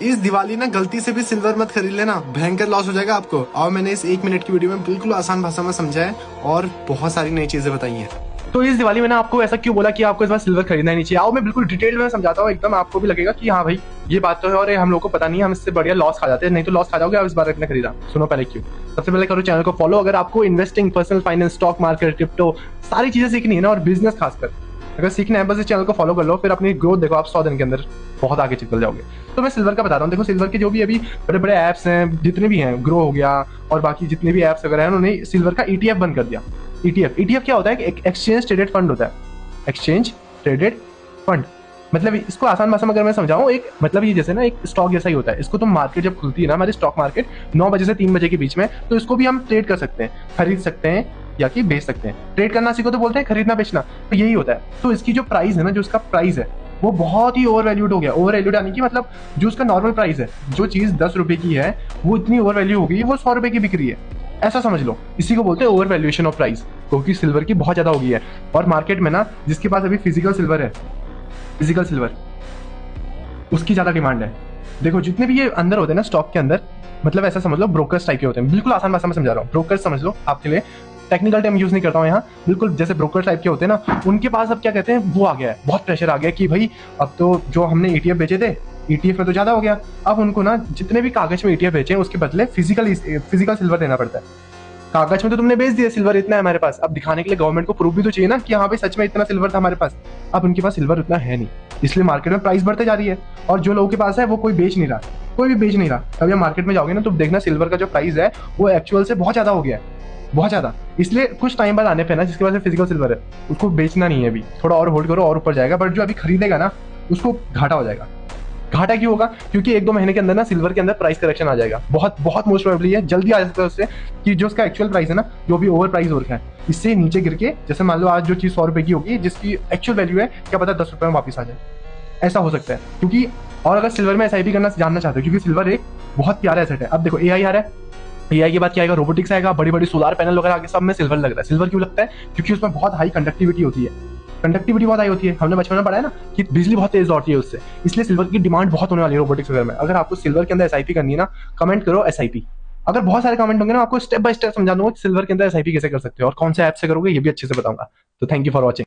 इस दिवाली ना गलती से भी सिल्वर मत खरीद लेना, भयंकर लॉस हो जाएगा आपको। और मैंने इस 1 मिनट की वीडियो में बिल्कुल आसान भाषा में समझा है और बहुत सारी नई चीजें बताई हैं। तो इस दिवाली में ना आपको ऐसा क्यों बोला कि आपको इस बार सिल्वर खरीदना ही नहीं चाहिए, आओ मैं बिल्कुल डिटेल में समझाता हूँ एकदम, आपको भी लगेगा कि हाँ भाई ये बात तो है और हम लोग को पता नहीं है, हम इससे बढ़िया लॉस खा जाते हैं। नहीं तो लॉस खा जाओगे आप इस बार अपने खरीदा। सुनो पहले क्यों। सबसे पहले करो चैनल को फॉलो, अगर आपको investing, personal finance, stock market, crypto सारी चीजें सीखनी है ना, और बिजनेस खासकर अगर सीखना है, बस इस चैनल को फॉलो कर लो, फिर अपनी ग्रोथ देखो, आप 100 दिन के अंदर बहुत आगे चल जाओगे। तो मैं सिल्वर का बता रहा हूँ। देखो सिल्वर के जो भी अभी बड़े बड़े ऐप्स हैं, जितने भी हैं, ग्रो हो गया और बाकी जितने भी ऐप्स वगैरह हैं, उन्होंने सिल्वर का ETF बंद कर दिया। ETF क्या होता है? एक एक्सचेंज ट्रेडेड फंड होता है। एक्सचेंज ट्रेडेड फंड मतलब, इसको आसान भाषा में अगर मैं समझाऊं, एक मतलब ये जैसे ना एक स्टॉक जैसा ही होता है। इसको तो मार्केट जब खुलती है ना, हमारी स्टॉक मार्केट 9 बजे से 3 बजे के बीच में, तो इसको भी हम ट्रेड कर सकते हैं, खरीद सकते हैं या कि बेच सकते हैं। ट्रेड करना सीखो तो बोलते हैं खरीदना बेचना, तो यही होता है। तो इसकी जो प्राइस है ना, जो इसका प्राइस है वो बहुत ही ओवर वैल्यूड हो गया। ओवर वैल्यूड यानी कि मतलब जो उसका नॉर्मल प्राइस है, जो चीज 10 रुपए की है वो इतनी ओवर वैल्यू हो गई, वो 100 रुपए की बिक रही है। ऐसा समझ लो, इसी को बोलते हैं ओवर वैल्यूएशन ऑफ प्राइस, क्योंकि सिल्वर की बहुत ज्यादा हो गई है। और मार्केट में ना जिसके पास अभी फिजिकल सिल्वर है, फिजिकल सिल्वर, उसकी ज्यादा डिमांड है। देखो जितने भी ये अंदर होते हैं ना स्टॉक के अंदर, मतलब ऐसा समझ लो ब्रोकर्स टाइप के होते हैं। बिल्कुल आसान भाषा में समझा रहा हूँ, ब्रोकर्स समझ लो आपके लिए, टेक्निकल टर्म यूज नहीं करता हूँ यहाँ। बिल्कुल जैसे ब्रोकर टाइप के होते हैं ना, उनके पास अब क्या कहते हैं, वो आ गया है, बहुत प्रेशर आ गया कि भाई अब तो जो हमने ETF बेचे थे, ETF में तो ज्यादा हो गया, अब उनको ना जितने भी कागज में ETF बेचे हैं उसके बदले फिजिकल सिल्वर देना पड़ता है। कागज में तो तुमने बेच दिया सिल्वर इतना है हमारे पास, अब दिखाने के लिए गवर्नमेंट को प्रूफ भी तो चाहिए ना कि हाँ भाई सच में इतना सिल्वर था हमारे पास। अब उनके पास सिल्वर उतना है नहीं, इसलिए मार्केट में प्राइस बढ़ते जा रही है। और जो लोगों के पास है वो कोई बेच नहीं रहा, कोई भी बेच नहीं रहा। कभी मार्केट में जाओगे ना तो देखना सिल्वर का जो प्राइस है वो एक्चुअल से बहुत ज्यादा हो गया है, बहुत ज्यादा। इसलिए कुछ टाइम बाद आने पे ना, जिसके पास फिजिकल सिल्वर है उसको बेचना नहीं है अभी, थोड़ा और होल्ड करो और ऊपर जाएगा। बट जो अभी खरीदेगा ना उसको घाटा हो जाएगा। घाटा क्यों होगा? क्योंकि 1-2 महीने के अंदर ना सिल्वर के अंदर प्राइस करेक्शन आ जाएगा, बहुत बहुत मोस्ट प्रोबेबली है, जल्दी आ सकता है उससे, कि जो उसका एक्चुअल प्राइस है ना, जो भी ओवर प्राइस हो रखा है, इससे नीचे गिर के, जैसे मान लो आज जो चीज 100 रुपए की होगी, जिसकी एक्चुअल वैल्यू है क्या पता 10 रुपए में वापस आ जाए। ऐसा हो सकता है क्योंकि, और अगर सिल्वर में SIP करना जानना चाहते हो, क्योंकि सिल्वर एक बहुत प्यारा एसेट है। अब देखो AI आ रहा है, AI के बाद क्या आएगा, रोबोटिक्स आएगा, बड़ी बड़ी सोलर पैनल वगैरह आगे, सब में सिल्वर लग रहा है। सिल्वर क्यों लगता है? क्योंकि उसमें बहुत हाई कंडक्टिविटी होती है। कंडक्टिविटी बहुत हाई होती है, हमने बचपन में पढ़ा है ना कि बिजली बहुत तेज दौड़ती है उससे, इसलिए सिल्वर की डिमांड बहुत होने वाली है रोबोटिक्स वगैरह में। अगर आपको सिल्वर के अंदर SIP करनी है ना, कमेंट करो SIP। अगर बहुत सारे कमेंट होंगे ना, आपको स्टेप बाय स्टेप समझा दूंगा कि सिल्वर के अंदर SIP कैसे कर सकते हो और कौन से ऐप से करोगे, ये भी अच्छे से बताऊंगा। तो थैंक यू फॉर वॉचिंग।